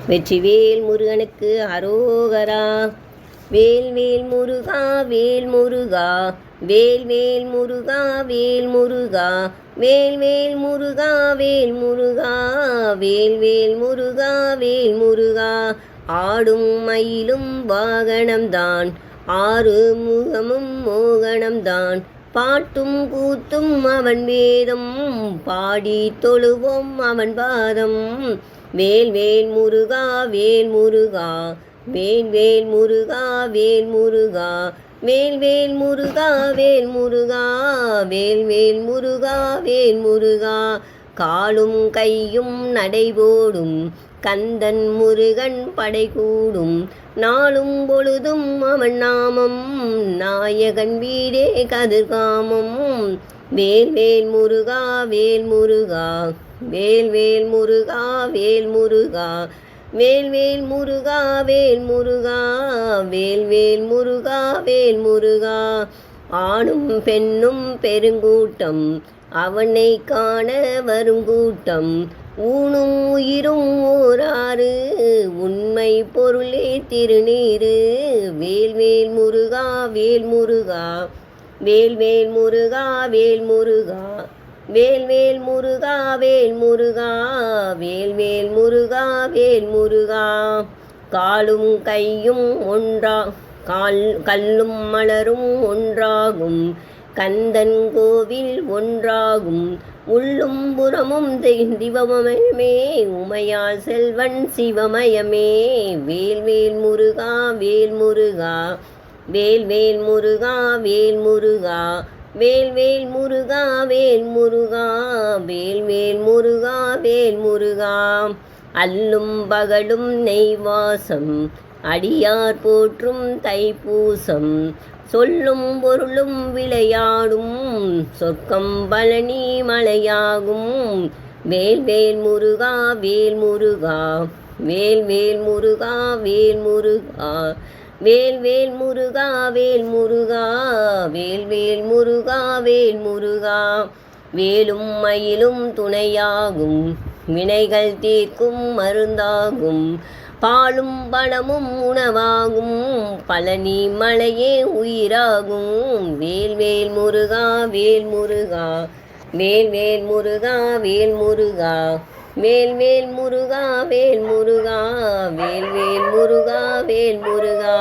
வெற்றிவேல் முருகனுக்கு அரோகரா. வேல்வேல் முருகா வேல் முருகா, வேல்வேல் முருகா வேல் முருகா, வேல்வேல் முருகா வேல் முருகா, வேல்வேல் முருகா வேல் முருகா. ஆடும் மயிலும் வாகனம்தான், ஆறு முகமும் மோகனம்தான், பாட்டும் கூத்தும் அவன் வேதம், பாடி தொழுவோம் அவன் பாதம். வேல்வேல் முருகா வேல் முருகா, வேல்வேல் முருகா வேல் முருகா, வேல்வேல் முருகா வேல் முருகா, வேல்வேல் முருகா வேல் முருகா. காலும் கையும் நடைபோடும் கந்தன் முருகன் படைகூடும், நாளும் பொழுதும் அவன் நாமம், நாயகன் வீடே கதிர்காமம். வேல்வேல் முருகா வேல் முருகா, வேல்வேல் முருகா வேல் முருகா, வேல்வேல் முருகா வேல் முருகா, வேல்வேல் முருகா வேல் முருகா. ஆணும் பெண்ணும் பெருங்கூட்டம் அவனை காண வரும் கூட்டம், ஊனும் உயிரும் ஓராறு உண்மை பொருளே திருநீரு. வேல்வேல் முருகா வேல் முருகா, வேல்வேல் முருகா வேல் முருகா, வேல்வேல் முருகா வேல் முருகா, வேல்வேல் முருகா வேல் முருகா. காலும் கையும் ஒன்றா, கல்லும் மலரும் ஒன்றாகும், கந்தன் கோவில் ஒன்றாகும், உள்ளும் புறமும் திவமயமே, உமையால் செல்வன் சிவமயமே. வேல்வேல் முருகா வேல் முருகா, வேல்வேல் முருகா வேல் முருகா, வேல்வேல் முருகா வேல் முருகா, வேல்வேல் முருகா வேல் முருகா. அல்லும் பகலும் நெய்வாசம் அடியார் போற்றும் தைப்பூசம், சொல்லும் பொருளும் விளையாடும் சொர்க்கம் பழனி மலையாகும். வேல்வேல் முருகா வேல் முருகா, வேல்வேல் முருகா வேல் முருகா, வேல்வேல் முருகா வேல் முருகா, வேல்வேல் முருகா வேல் முருகா. வேலும் மயிலும் துணையாகும், வினைகள் தீர்க்கும் மருந்தாகும், பாலும் பழமும் உணவாகும், பழனி மலையே உயிராகும். வேல்வேல் முருகா வேல் முருகா, வேல்வேல் முருகா வேல் முருகா, வேல்வேல் முருகா வேல் முருகா, வேல்வேல் முருகா வேல் முருகா.